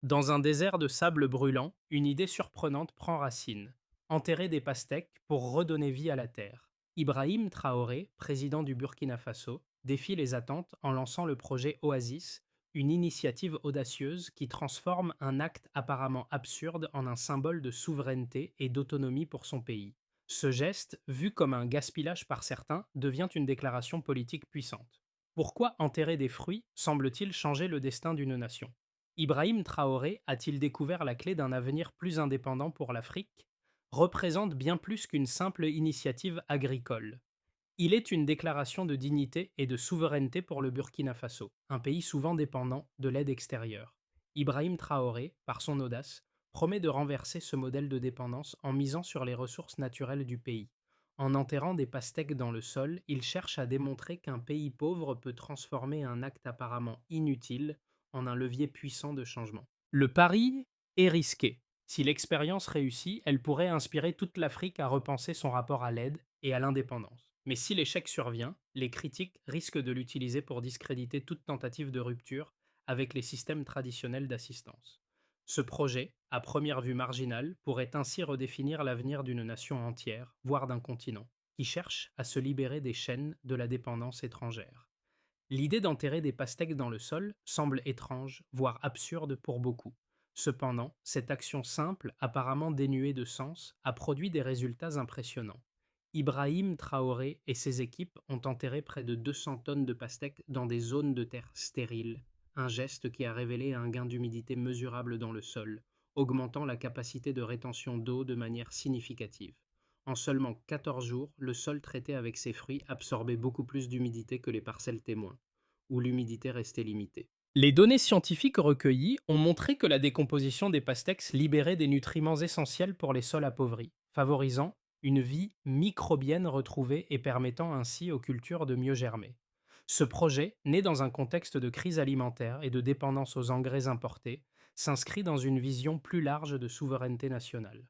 Dans un désert de sable brûlant, une idée surprenante prend racine. Enterrer des pastèques pour redonner vie à la terre. Ibrahim Traoré, président du Burkina Faso, défie les attentes en lançant le projet Oasis, une initiative audacieuse qui transforme un acte apparemment absurde en un symbole de souveraineté et d'autonomie pour son pays. Ce geste, vu comme un gaspillage par certains, devient une déclaration politique puissante. Pourquoi enterrer des fruits semble-t-il changer le destin d'une nation? Ibrahim Traoré a-t-il découvert la clé d'un avenir plus indépendant pour l'Afrique? Représente bien plus qu'une simple initiative agricole. Il est une déclaration de dignité et de souveraineté pour le Burkina Faso, un pays souvent dépendant de l'aide extérieure. Ibrahim Traoré, par son audace, promet de renverser ce modèle de dépendance en misant sur les ressources naturelles du pays. En enterrant des pastèques dans le sol, il cherche à démontrer qu'un pays pauvre peut transformer un acte apparemment inutile en un levier puissant de changement. Le pari est risqué. Si l'expérience réussit, elle pourrait inspirer toute l'Afrique à repenser son rapport à l'aide et à l'indépendance. Mais si l'échec survient, les critiques risquent de l'utiliser pour discréditer toute tentative de rupture avec les systèmes traditionnels d'assistance. Ce projet, à première vue marginal, pourrait ainsi redéfinir l'avenir d'une nation entière, voire d'un continent, qui cherche à se libérer des chaînes de la dépendance étrangère. L'idée d'enterrer des pastèques dans le sol semble étrange, voire absurde pour beaucoup. Cependant, cette action simple, apparemment dénuée de sens, a produit des résultats impressionnants. Ibrahim Traoré et ses équipes ont enterré près de 200 tonnes de pastèques dans des zones de terre stériles, un geste qui a révélé un gain d'humidité mesurable dans le sol, augmentant la capacité de rétention d'eau de manière significative. En seulement 14 jours, le sol traité avec ces fruits absorbait beaucoup plus d'humidité que les parcelles témoins, où l'humidité restait limitée. Les données scientifiques recueillies ont montré que la décomposition des pastèques libérait des nutriments essentiels pour les sols appauvris, favorisant une vie microbienne retrouvée et permettant ainsi aux cultures de mieux germer. Ce projet, né dans un contexte de crise alimentaire et de dépendance aux engrais importés, s'inscrit dans une vision plus large de souveraineté nationale.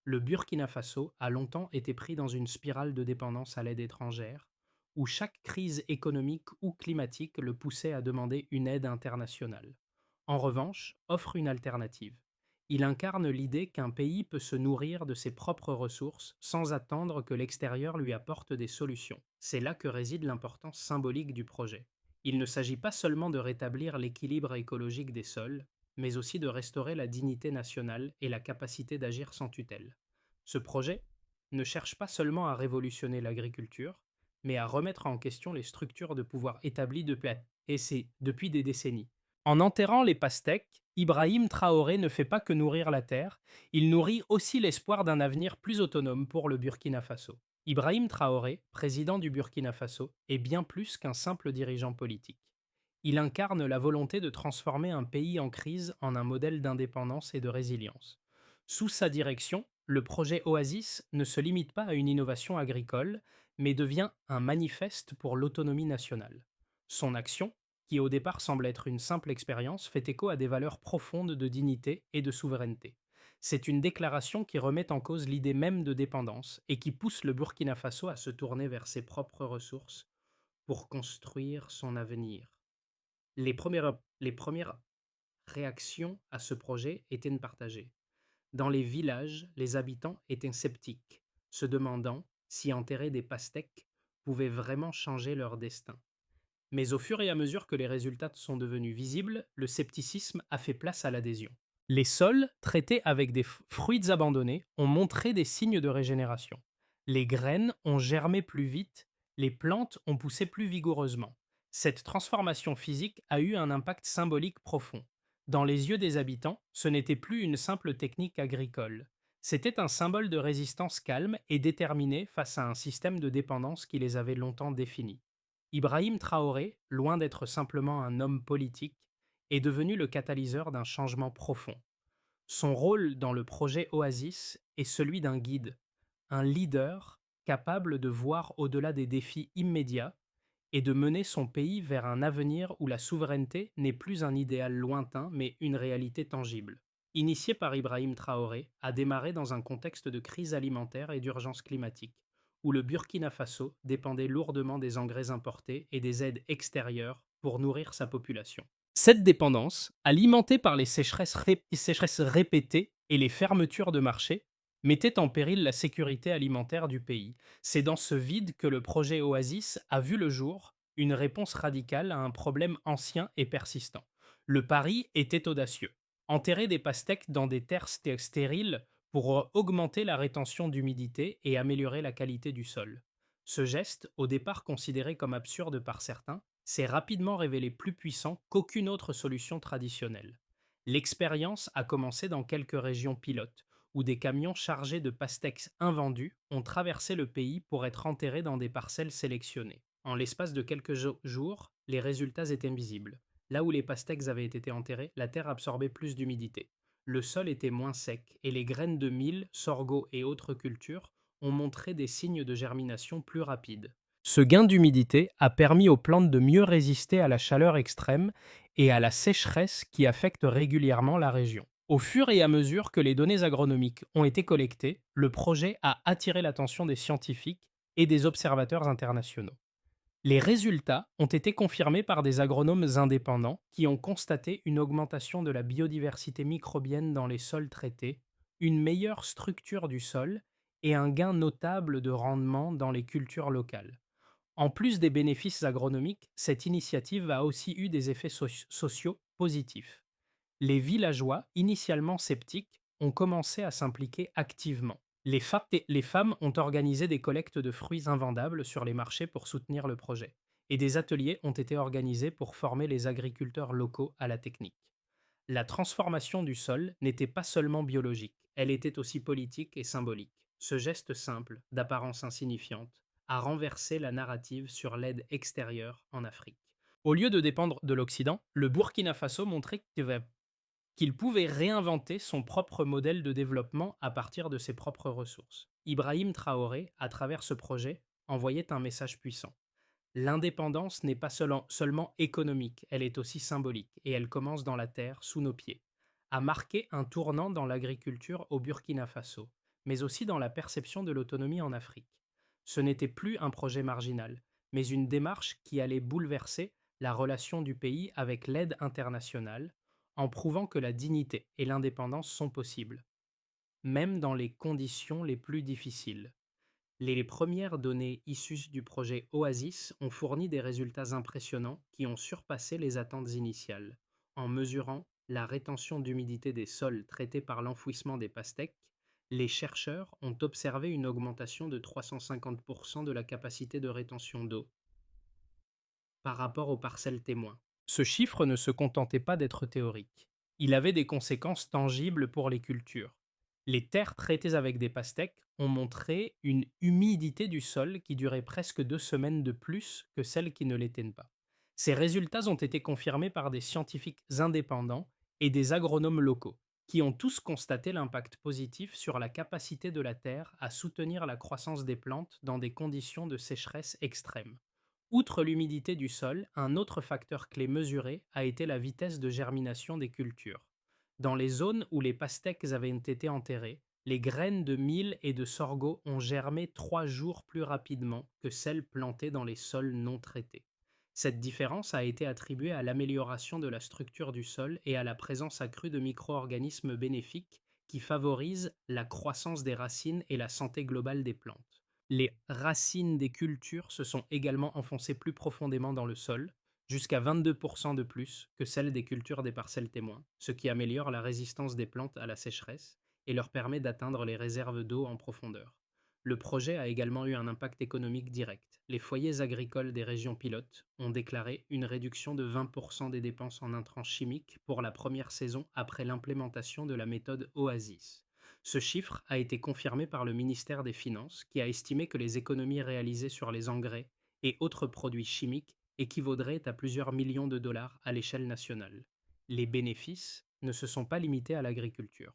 Le Burkina Faso a longtemps été pris dans une spirale de dépendance à l'aide étrangère, où chaque crise économique ou climatique le poussait à demander une aide internationale. En revanche, offre une alternative. Il incarne l'idée qu'un pays peut se nourrir de ses propres ressources sans attendre que l'extérieur lui apporte des solutions. C'est là que réside l'importance symbolique du projet. Il ne s'agit pas seulement de rétablir l'équilibre écologique des sols, mais aussi de restaurer la dignité nationale et la capacité d'agir sans tutelle. Ce projet ne cherche pas seulement à révolutionner l'agriculture, mais à remettre en question les structures de pouvoir établies depuis des décennies. En enterrant les pastèques, Ibrahim Traoré ne fait pas que nourrir la terre, il nourrit aussi l'espoir d'un avenir plus autonome pour le Burkina Faso. Ibrahim Traoré, président du Burkina Faso, est bien plus qu'un simple dirigeant politique. Il incarne la volonté de transformer un pays en crise en un modèle d'indépendance et de résilience. Sous sa direction, le projet Oasis ne se limite pas à une innovation agricole, mais devient un manifeste pour l'autonomie nationale. Son action, qui au départ semble être une simple expérience, fait écho à des valeurs profondes de dignité et de souveraineté. C'est une déclaration qui remet en cause l'idée même de dépendance et qui pousse le Burkina Faso à se tourner vers ses propres ressources pour construire son avenir. Les premières réactions à ce projet étaient partagées. Dans les villages, les habitants étaient sceptiques, se demandant si enterrer des pastèques pouvait vraiment changer leur destin. Mais au fur et à mesure que les résultats sont devenus visibles, le scepticisme a fait place à l'adhésion. Les sols, traités avec des fruits abandonnés, ont montré des signes de régénération. Les graines ont germé plus vite, les plantes ont poussé plus vigoureusement. Cette transformation physique a eu un impact symbolique profond. Dans les yeux des habitants, ce n'était plus une simple technique agricole. C'était un symbole de résistance calme et déterminée face à un système de dépendance qui les avait longtemps définis. Ibrahim Traoré, loin d'être simplement un homme politique, est devenu le catalyseur d'un changement profond. Son rôle dans le projet Oasis est celui d'un guide, un leader capable de voir au-delà des défis immédiats et de mener son pays vers un avenir où la souveraineté n'est plus un idéal lointain mais une réalité tangible. Initié par Ibrahim Traoré, a démarré dans un contexte de crise alimentaire et d'urgence climatique, où le Burkina Faso dépendait lourdement des engrais importés et des aides extérieures pour nourrir sa population. Cette dépendance, alimentée par les sécheresses répétées et les fermetures de marchés, mettait en péril la sécurité alimentaire du pays. C'est dans ce vide que le projet Oasis a vu le jour, une réponse radicale à un problème ancien et persistant. Le pari était audacieux. Enterrer des pastèques dans des terres stériles pour augmenter la rétention d'humidité et améliorer la qualité du sol. Ce geste, au départ considéré comme absurde par certains, s'est rapidement révélé plus puissant qu'aucune autre solution traditionnelle. L'expérience a commencé dans quelques régions pilotes, où des camions chargés de pastèques invendus ont traversé le pays pour être enterrés dans des parcelles sélectionnées. En l'espace de quelques jours, les résultats étaient visibles. Là où les pastèques avaient été enterrés, la terre absorbait plus d'humidité. Le sol était moins sec et les graines de mil, sorgho et autres cultures ont montré des signes de germination plus rapides. Ce gain d'humidité a permis aux plantes de mieux résister à la chaleur extrême et à la sécheresse qui affecte régulièrement la région. Au fur et à mesure que les données agronomiques ont été collectées, le projet a attiré l'attention des scientifiques et des observateurs internationaux. Les résultats ont été confirmés par des agronomes indépendants qui ont constaté une augmentation de la biodiversité microbienne dans les sols traités, une meilleure structure du sol et un gain notable de rendement dans les cultures locales. En plus des bénéfices agronomiques, cette initiative a aussi eu des effets sociaux positifs. Les villageois, initialement sceptiques, ont commencé à s'impliquer activement. Les femmes ont organisé des collectes de fruits invendables sur les marchés pour soutenir le projet, et des ateliers ont été organisés pour former les agriculteurs locaux à la technique. La transformation du sol n'était pas seulement biologique, elle était aussi politique et symbolique. Ce geste simple, d'apparence insignifiante, a renversé la narrative sur l'aide extérieure en Afrique. Au lieu de dépendre de l'Occident, le Burkina Faso montrait qu'il pouvait réinventer son propre modèle de développement à partir de ses propres ressources. Ibrahim Traoré, à travers ce projet, envoyait un message puissant. L'indépendance n'est pas seulement économique, elle est aussi symbolique, et elle commence dans la terre, sous nos pieds. A marqué un tournant dans l'agriculture au Burkina Faso, mais aussi dans la perception de l'autonomie en Afrique. Ce n'était plus un projet marginal, mais une démarche qui allait bouleverser la relation du pays avec l'aide internationale, en prouvant que la dignité et l'indépendance sont possibles, même dans les conditions les plus difficiles. Les premières données issues du projet Oasis ont fourni des résultats impressionnants qui ont surpassé les attentes initiales. En mesurant la rétention d'humidité des sols traités par l'enfouissement des pastèques, les chercheurs ont observé une augmentation de 350% de la capacité de rétention d'eau par rapport aux parcelles témoins. Ce chiffre ne se contentait pas d'être théorique. Il avait des conséquences tangibles pour les cultures. Les terres traitées avec des pastèques ont montré une humidité du sol qui durait presque 2 semaines de plus que celles qui ne l'étaient pas. Ces résultats ont été confirmés par des scientifiques indépendants et des agronomes locaux, qui ont tous constaté l'impact positif sur la capacité de la terre à soutenir la croissance des plantes dans des conditions de sécheresse extrême. Outre l'humidité du sol, un autre facteur clé mesuré a été la vitesse de germination des cultures. Dans les zones où les pastèques avaient été enterrées, les graines de mil et de sorgho ont germé 3 jours plus rapidement que celles plantées dans les sols non traités. Cette différence a été attribuée à l'amélioration de la structure du sol et à la présence accrue de micro-organismes bénéfiques qui favorisent la croissance des racines et la santé globale des plantes. Les racines des cultures se sont également enfoncées plus profondément dans le sol, jusqu'à 22% de plus que celles des cultures des parcelles témoins, ce qui améliore la résistance des plantes à la sécheresse et leur permet d'atteindre les réserves d'eau en profondeur. Le projet a également eu un impact économique direct. Les foyers agricoles des régions pilotes ont déclaré une réduction de 20% des dépenses en intrants chimiques pour la première saison après l'implémentation de la méthode Oasis. Ce chiffre a été confirmé par le ministère des Finances, qui a estimé que les économies réalisées sur les engrais et autres produits chimiques équivaudraient à plusieurs millions de dollars à l'échelle nationale. Les bénéfices ne se sont pas limités à l'agriculture.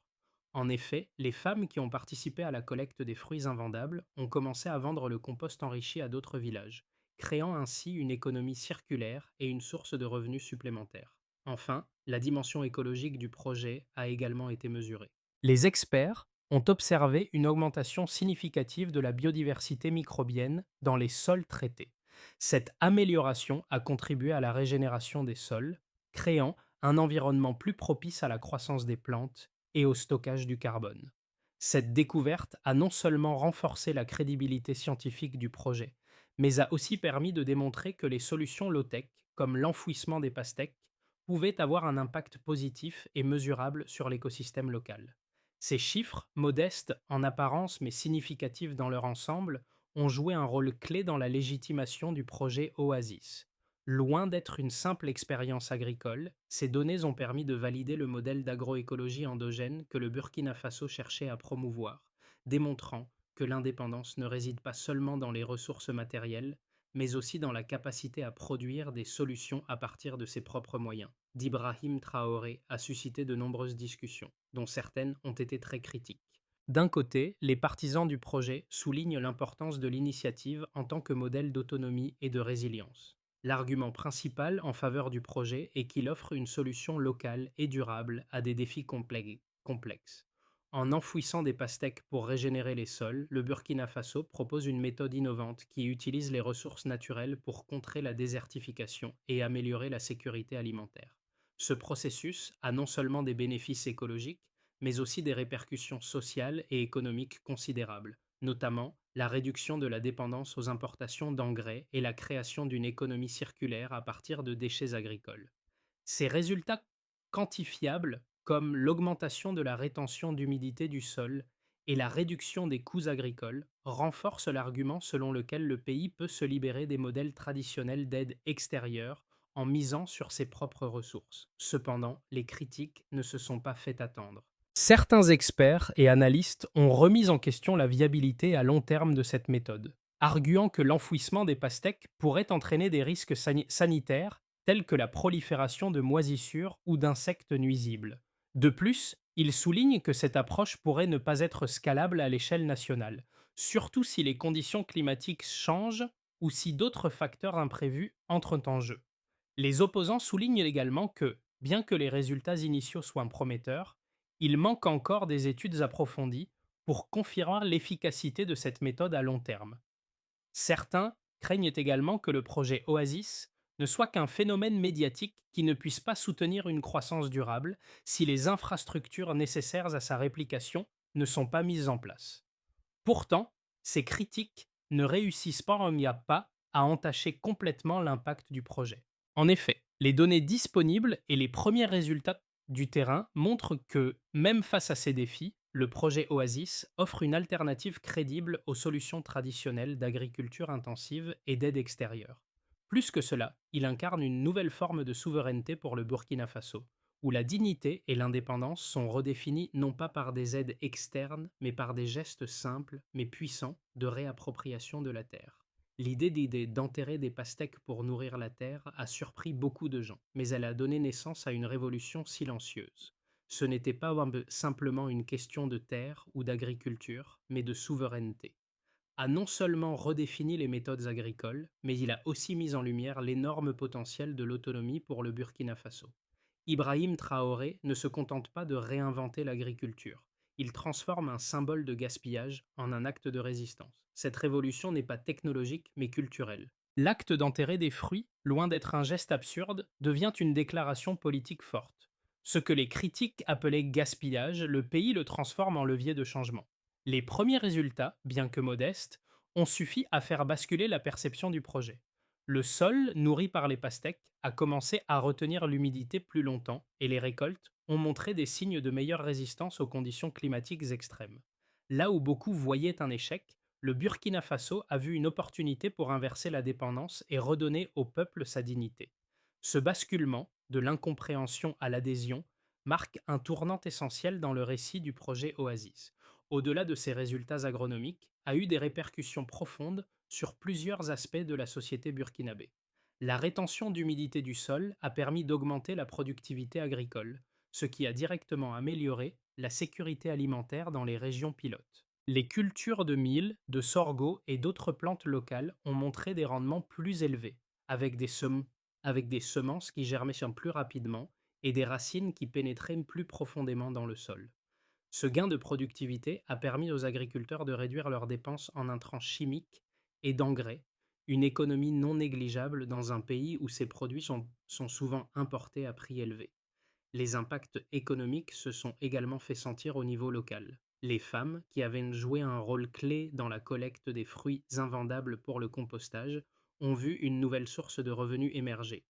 En effet, les femmes qui ont participé à la collecte des fruits invendables ont commencé à vendre le compost enrichi à d'autres villages, créant ainsi une économie circulaire et une source de revenus supplémentaires. Enfin, la dimension écologique du projet a également été mesurée. Les experts ont observé une augmentation significative de la biodiversité microbienne dans les sols traités. Cette amélioration a contribué à la régénération des sols, créant un environnement plus propice à la croissance des plantes et au stockage du carbone. Cette découverte a non seulement renforcé la crédibilité scientifique du projet, mais a aussi permis de démontrer que les solutions low-tech, comme l'enfouissement des pastèques, pouvaient avoir un impact positif et mesurable sur l'écosystème local. Ces chiffres, modestes en apparence mais significatifs dans leur ensemble, ont joué un rôle clé dans la légitimation du projet Oasis. Loin d'être une simple expérience agricole, ces données ont permis de valider le modèle d'agroécologie endogène que le Burkina Faso cherchait à promouvoir, démontrant que l'indépendance ne réside pas seulement dans les ressources matérielles, mais aussi dans la capacité à produire des solutions à partir de ses propres moyens. D'Ibrahim Traoré a suscité de nombreuses discussions, dont certaines ont été très critiques. D'un côté, les partisans du projet soulignent l'importance de l'initiative en tant que modèle d'autonomie et de résilience. L'argument principal en faveur du projet est qu'il offre une solution locale et durable à des défis complexes. En enfouissant des pastèques pour régénérer les sols, le Burkina Faso propose une méthode innovante qui utilise les ressources naturelles pour contrer la désertification et améliorer la sécurité alimentaire. Ce processus a non seulement des bénéfices écologiques, mais aussi des répercussions sociales et économiques considérables, notamment la réduction de la dépendance aux importations d'engrais et la création d'une économie circulaire à partir de déchets agricoles. Ces résultats quantifiables, comme l'augmentation de la rétention d'humidité du sol et la réduction des coûts agricoles, renforcent l'argument selon lequel le pays peut se libérer des modèles traditionnels d'aide extérieure en misant sur ses propres ressources. Cependant, les critiques ne se sont pas fait attendre. Certains experts et analystes ont remis en question la viabilité à long terme de cette méthode, arguant que l'enfouissement des pastèques pourrait entraîner des risques sanitaires tels que la prolifération de moisissures ou d'insectes nuisibles. De plus, ils soulignent que cette approche pourrait ne pas être scalable à l'échelle nationale, surtout si les conditions climatiques changent ou si d'autres facteurs imprévus entrent en jeu. Les opposants soulignent également que, bien que les résultats initiaux soient prometteurs, il manque encore des études approfondies pour confirmer l'efficacité de cette méthode à long terme. Certains craignent également que le projet Oasis ne soit qu'un phénomène médiatique qui ne puisse pas soutenir une croissance durable si les infrastructures nécessaires à sa réplication ne sont pas mises en place. Pourtant, ces critiques ne réussissent pas à entacher complètement l'impact du projet. En effet, les données disponibles et les premiers résultats du terrain montrent que, même face à ces défis, le projet Oasis offre une alternative crédible aux solutions traditionnelles d'agriculture intensive et d'aide extérieure. Plus que cela, il incarne une nouvelle forme de souveraineté pour le Burkina Faso, où la dignité et l'indépendance sont redéfinies non pas par des aides externes, mais par des gestes simples mais puissants de réappropriation de la terre. L'idée d'enterrer des pastèques pour nourrir la terre a surpris beaucoup de gens, mais elle a donné naissance à une révolution silencieuse. Ce n'était pas simplement une question de terre ou d'agriculture, mais de souveraineté. A non seulement redéfini les méthodes agricoles, mais il a aussi mis en lumière l'énorme potentiel de l'autonomie pour le Burkina Faso. Ibrahim Traoré ne se contente pas de réinventer l'agriculture. Il transforme un symbole de gaspillage en un acte de résistance. Cette révolution n'est pas technologique mais culturelle. L'acte d'enterrer des fruits, loin d'être un geste absurde, devient une déclaration politique forte. Ce que les critiques appelaient gaspillage, le pays le transforme en levier de changement. Les premiers résultats, bien que modestes, ont suffi à faire basculer la perception du projet. Le sol, nourri par les pastèques, a commencé à retenir l'humidité plus longtemps et les récoltes ont montré des signes de meilleure résistance aux conditions climatiques extrêmes. Là où beaucoup voyaient un échec, le Burkina Faso a vu une opportunité pour inverser la dépendance et redonner au peuple sa dignité. Ce basculement, de l'incompréhension à l'adhésion, marque un tournant essentiel dans le récit du projet Oasis. Au-delà de ses résultats agronomiques, a eu des répercussions profondes sur plusieurs aspects de la société burkinabé. La rétention d'humidité du sol a permis d'augmenter la productivité agricole, ce qui a directement amélioré la sécurité alimentaire dans les régions pilotes. Les cultures de mil, de sorgho et d'autres plantes locales ont montré des rendements plus élevés, avec avec des semences qui germaient plus rapidement et des racines qui pénétraient plus profondément dans le sol. Ce gain de productivité a permis aux agriculteurs de réduire leurs dépenses en intrants chimiques et d'engrais, une économie non négligeable dans un pays où ces produits sont souvent importés à prix élevés. Les impacts économiques se sont également fait sentir au niveau local. Les femmes, qui avaient joué un rôle clé dans la collecte des fruits invendables pour le compostage, ont vu une nouvelle source de revenus émerger.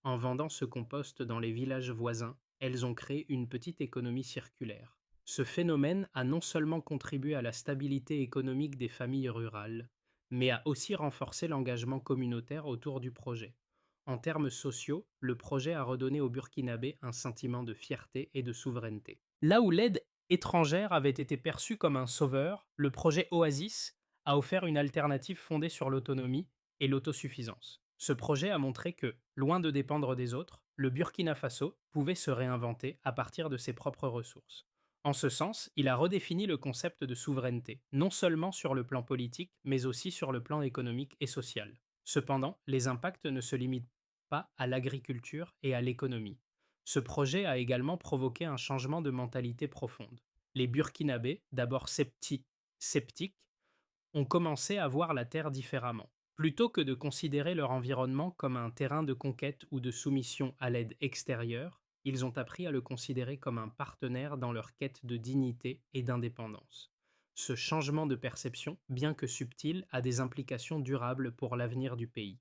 En vendant ce compost dans les villages voisins, elles ont créé une petite économie circulaire. Ce phénomène a non seulement contribué à la stabilité économique des familles rurales, mais a aussi renforcé l'engagement communautaire autour du projet. En termes sociaux, le projet a redonné aux Burkinabés un sentiment de fierté et de souveraineté. Là où l'aide étrangère avait été perçue comme un sauveur, le projet Oasis a offert une alternative fondée sur l'autonomie et l'autosuffisance. Ce projet a montré que, loin de dépendre des autres, le Burkina Faso pouvait se réinventer à partir de ses propres ressources. En ce sens, il a redéfini le concept de souveraineté, non seulement sur le plan politique, mais aussi sur le plan économique et social. Cependant, les impacts ne se limitent pas à l'agriculture et à l'économie. Ce projet a également provoqué un changement de mentalité profonde. Les Burkinabés, d'abord sceptiques, ont commencé à voir la Terre différemment. Plutôt que de considérer leur environnement comme un terrain de conquête ou de soumission à l'aide extérieure, ils ont appris à le considérer comme un partenaire dans leur quête de dignité et d'indépendance. Ce changement de perception, bien que subtil, a des implications durables pour l'avenir du pays.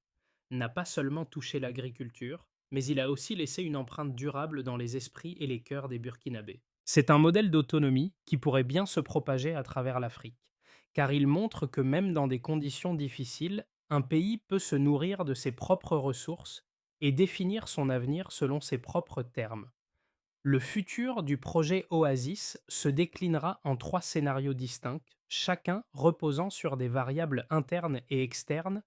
N'a pas seulement touché l'agriculture, mais il a aussi laissé une empreinte durable dans les esprits et les cœurs des Burkinabés. C'est un modèle d'autonomie qui pourrait bien se propager à travers l'Afrique, car il montre que même dans des conditions difficiles, un pays peut se nourrir de ses propres ressources et définir son avenir selon ses propres termes. Le futur du projet Oasis se déclinera en trois scénarios distincts, chacun reposant sur des variables internes et externes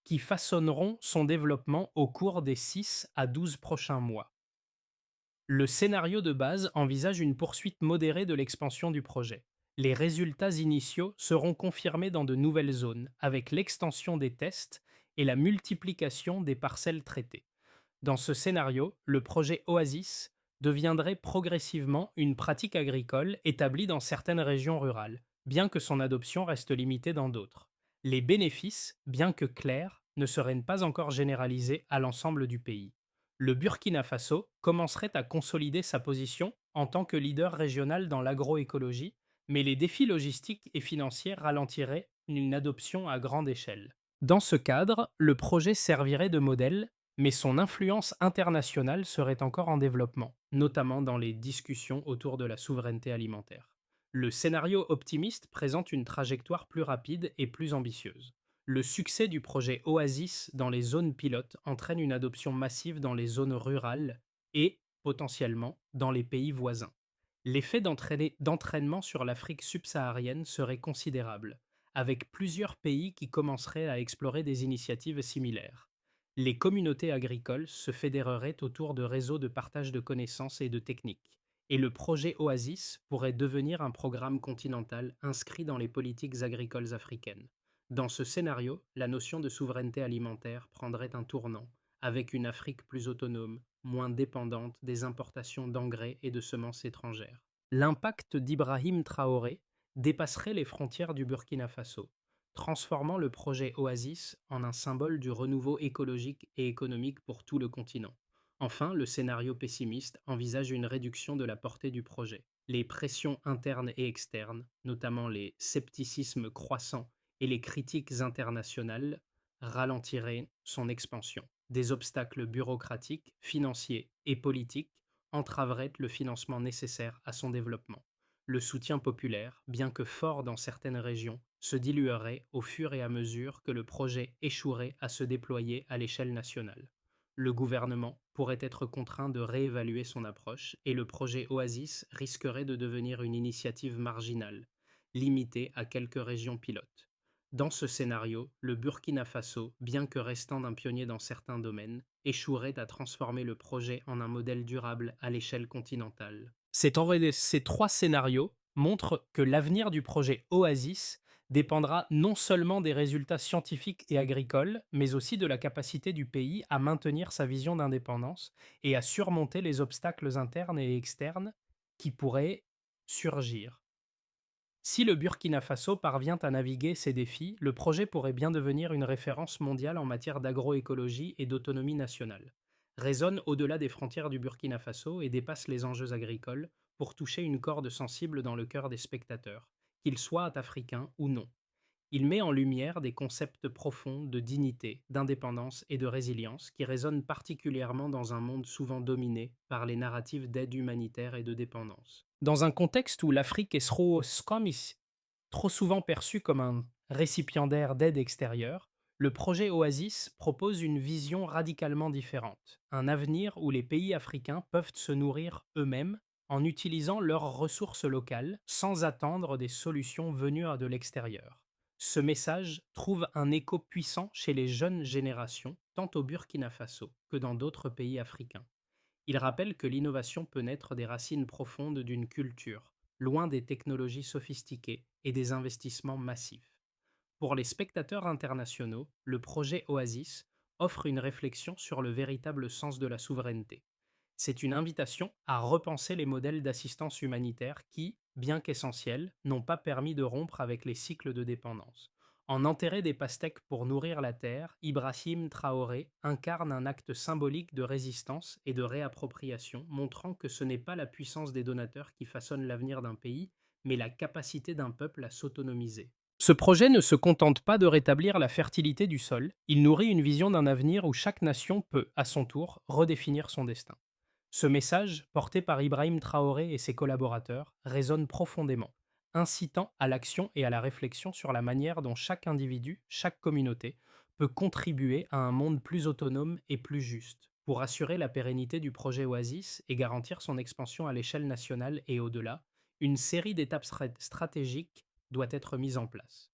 qui façonneront son développement au cours des 6 à 12 prochains mois. Le scénario de base envisage une poursuite modérée de l'expansion du projet. Les résultats initiaux seront confirmés dans de nouvelles zones, avec l'extension des tests et la multiplication des parcelles traitées. Dans ce scénario, le projet Oasis deviendrait progressivement une pratique agricole établie dans certaines régions rurales, bien que son adoption reste limitée dans d'autres. Les bénéfices, bien que clairs, ne seraient pas encore généralisés à l'ensemble du pays. Le Burkina Faso commencerait à consolider sa position en tant que leader régional dans l'agroécologie, mais les défis logistiques et financiers ralentiraient une adoption à grande échelle. Dans ce cadre, le projet servirait de modèle, mais son influence internationale serait encore en développement, notamment dans les discussions autour de la souveraineté alimentaire. Le scénario optimiste présente une trajectoire plus rapide et plus ambitieuse. Le succès du projet Oasis dans les zones pilotes entraîne une adoption massive dans les zones rurales et, potentiellement, dans les pays voisins. L'effet d'entraînement sur l'Afrique subsaharienne serait considérable, avec plusieurs pays qui commenceraient à explorer des initiatives similaires. Les communautés agricoles se fédéreraient autour de réseaux de partage de connaissances et de techniques, et le projet Oasis pourrait devenir un programme continental inscrit dans les politiques agricoles africaines. Dans ce scénario, la notion de souveraineté alimentaire prendrait un tournant, avec une Afrique plus autonome, moins dépendante des importations d'engrais et de semences étrangères. L'impact d'Ibrahim Traoré dépasserait les frontières du Burkina Faso, transformant le projet Oasis en un symbole du renouveau écologique et économique pour tout le continent. Enfin, le scénario pessimiste envisage une réduction de la portée du projet. Les pressions internes et externes, notamment les scepticismes croissants et les critiques internationales, ralentiraient son expansion. Des obstacles bureaucratiques, financiers et politiques entraveraient le financement nécessaire à son développement. Le soutien populaire, bien que fort dans certaines régions, se diluerait au fur et à mesure que le projet échouerait à se déployer à l'échelle nationale. Le gouvernement pourrait être contraint de réévaluer son approche et le projet Oasis risquerait de devenir une initiative marginale, limitée à quelques régions pilotes. Dans ce scénario, le Burkina Faso, bien que restant d'un pionnier dans certains domaines, échouerait à transformer le projet en un modèle durable à l'échelle continentale. Ces trois scénarios montrent que l'avenir du projet Oasis dépendra non seulement des résultats scientifiques et agricoles, mais aussi de la capacité du pays à maintenir sa vision d'indépendance et à surmonter les obstacles internes et externes qui pourraient surgir. Si le Burkina Faso parvient à naviguer ces défis, le projet pourrait bien devenir une référence mondiale en matière d'agroécologie et d'autonomie nationale. Résonne au-delà des frontières du Burkina Faso et dépasse les enjeux agricoles pour toucher une corde sensible dans le cœur des spectateurs, qu'ils soient africains ou non. Il met en lumière des concepts profonds de dignité, d'indépendance et de résilience qui résonnent particulièrement dans un monde souvent dominé par les narratifs d'aide humanitaire et de dépendance. Dans un contexte où l'Afrique est trop souvent perçue comme un récipiendaire d'aide extérieure, le projet Oasis propose une vision radicalement différente, un avenir où les pays africains peuvent se nourrir eux-mêmes en utilisant leurs ressources locales sans attendre des solutions venues de l'extérieur. Ce message trouve un écho puissant chez les jeunes générations, tant au Burkina Faso que dans d'autres pays africains. Il rappelle que l'innovation peut naître des racines profondes d'une culture, loin des technologies sophistiquées et des investissements massifs. Pour les spectateurs internationaux, le projet Oasis offre une réflexion sur le véritable sens de la souveraineté. C'est une invitation à repenser les modèles d'assistance humanitaire qui, bien qu'essentiels, n'ont pas permis de rompre avec les cycles de dépendance. En enterrer des pastèques pour nourrir la terre, Ibrahim Traoré incarne un acte symbolique de résistance et de réappropriation, montrant que ce n'est pas la puissance des donateurs qui façonne l'avenir d'un pays, mais la capacité d'un peuple à s'autonomiser. Ce projet ne se contente pas de rétablir la fertilité du sol, il nourrit une vision d'un avenir où chaque nation peut, à son tour, redéfinir son destin. Ce message, porté par Ibrahim Traoré et ses collaborateurs, résonne profondément, incitant à l'action et à la réflexion sur la manière dont chaque individu, chaque communauté, peut contribuer à un monde plus autonome et plus juste. Pour assurer la pérennité du projet Oasis et garantir son expansion à l'échelle nationale et au-delà, une série d'étapes stratégiques doit être mise en place.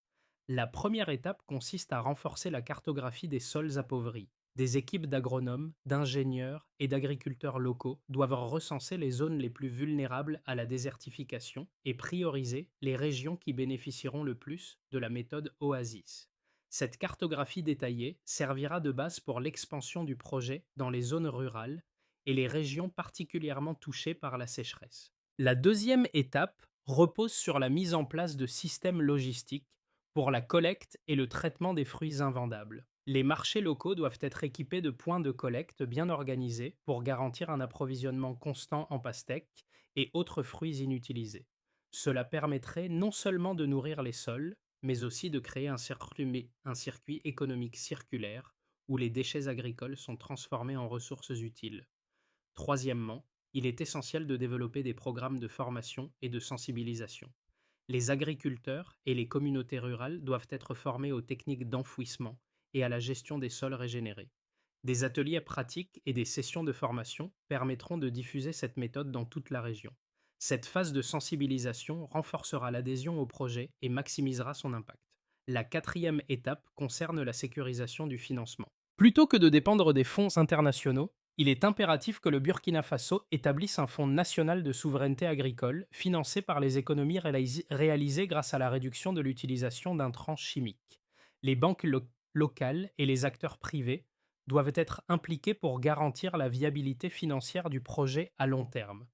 La première étape consiste à renforcer la cartographie des sols appauvris. Des équipes d'agronomes, d'ingénieurs et d'agriculteurs locaux doivent recenser les zones les plus vulnérables à la désertification et prioriser les régions qui bénéficieront le plus de la méthode Oasis. Cette cartographie détaillée servira de base pour l'expansion du projet dans les zones rurales et les régions particulièrement touchées par la sécheresse. La deuxième étape repose sur la mise en place de systèmes logistiques pour la collecte et le traitement des fruits invendables. Les marchés locaux doivent être équipés de points de collecte bien organisés pour garantir un approvisionnement constant en pastèques et autres fruits inutilisés. Cela permettrait non seulement de nourrir les sols, mais aussi de créer un circuit économique circulaire où les déchets agricoles sont transformés en ressources utiles. Troisièmement, il est essentiel de développer des programmes de formation et de sensibilisation. Les agriculteurs et les communautés rurales doivent être formés aux techniques d'enfouissement et à la gestion des sols régénérés. Des ateliers pratiques et des sessions de formation permettront de diffuser cette méthode dans toute la région. Cette phase de sensibilisation renforcera l'adhésion au projet et maximisera son impact. La quatrième étape concerne la sécurisation du financement. Plutôt que de dépendre des fonds internationaux, il est impératif que le Burkina Faso établisse un fonds national de souveraineté agricole financé par les économies réalisées grâce à la réduction de l'utilisation d'intrants chimiques. Les banques locales et les acteurs privés doivent être impliqués pour garantir la viabilité financière du projet à long terme.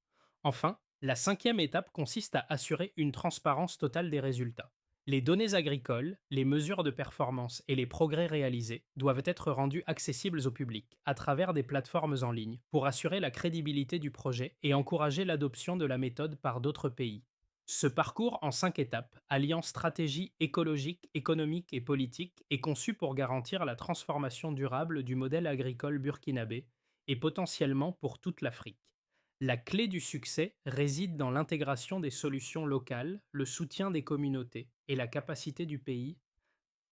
Enfin, la cinquième étape consiste à assurer une transparence totale des résultats. Les données agricoles, les mesures de performance et les progrès réalisés doivent être rendus accessibles au public à travers des plateformes en ligne pour assurer la crédibilité du projet et encourager l'adoption de la méthode par d'autres pays. Ce parcours en 5 étapes, alliant stratégie écologique, économique et politique, est conçu pour garantir la transformation durable du modèle agricole burkinabé et potentiellement pour toute l'Afrique. La clé du succès réside dans l'intégration des solutions locales, le soutien des communautés et la capacité du pays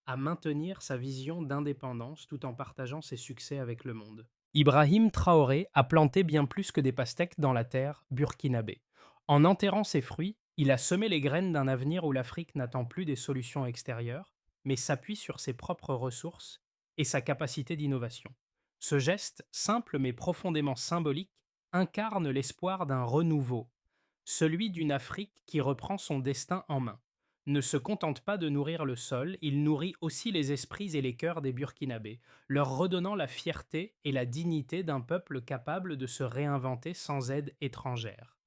à maintenir sa vision d'indépendance tout en partageant ses succès avec le monde. Ibrahim Traoré a planté bien plus que des pastèques dans la terre burkinabé. En enterrant ses fruits, il a semé les graines d'un avenir où l'Afrique n'attend plus des solutions extérieures, mais s'appuie sur ses propres ressources et sa capacité d'innovation. Ce geste, simple mais profondément symbolique, incarne l'espoir d'un renouveau, celui d'une Afrique qui reprend son destin en main. Ne se contente pas de nourrir le sol, il nourrit aussi les esprits et les cœurs des Burkinabés, leur redonnant la fierté et la dignité d'un peuple capable de se réinventer sans aide étrangère.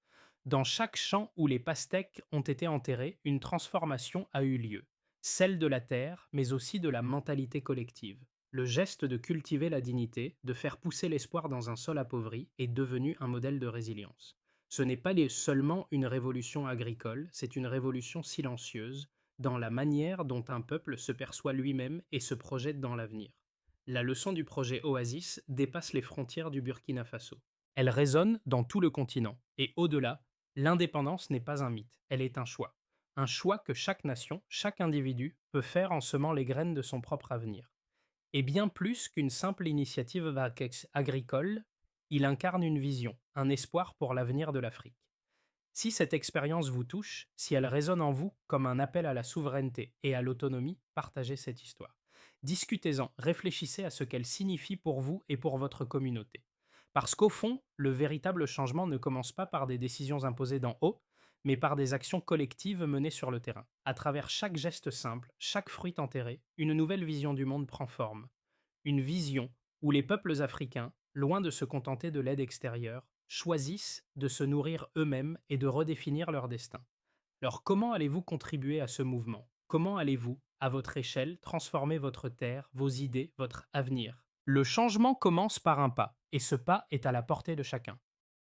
Dans chaque champ où les pastèques ont été enterrés, une transformation a eu lieu, celle de la terre, mais aussi de la mentalité collective. Le geste de cultiver la dignité, de faire pousser l'espoir dans un sol appauvri, est devenu un modèle de résilience. Ce n'est pas seulement une révolution agricole, c'est une révolution silencieuse dans la manière dont un peuple se perçoit lui-même et se projette dans l'avenir. La leçon du projet Oasis dépasse les frontières du Burkina Faso. Elle résonne dans tout le continent, et au-delà, l'indépendance n'est pas un mythe, elle est un choix. Un choix que chaque nation, chaque individu peut faire en semant les graines de son propre avenir. Et bien plus qu'une simple initiative agricole, il incarne une vision, un espoir pour l'avenir de l'Afrique. Si cette expérience vous touche, si elle résonne en vous comme un appel à la souveraineté et à l'autonomie, partagez cette histoire. Discutez-en, réfléchissez à ce qu'elle signifie pour vous et pour votre communauté. Parce qu'au fond, le véritable changement ne commence pas par des décisions imposées d'en haut, mais par des actions collectives menées sur le terrain. À travers chaque geste simple, chaque fruit enterré, une nouvelle vision du monde prend forme. Une vision où les peuples africains, loin de se contenter de l'aide extérieure, choisissent de se nourrir eux-mêmes et de redéfinir leur destin. Alors comment allez-vous contribuer à ce mouvement? Comment allez-vous, à votre échelle, transformer votre terre, vos idées, votre avenir? Le changement commence par un pas, et ce pas est à la portée de chacun.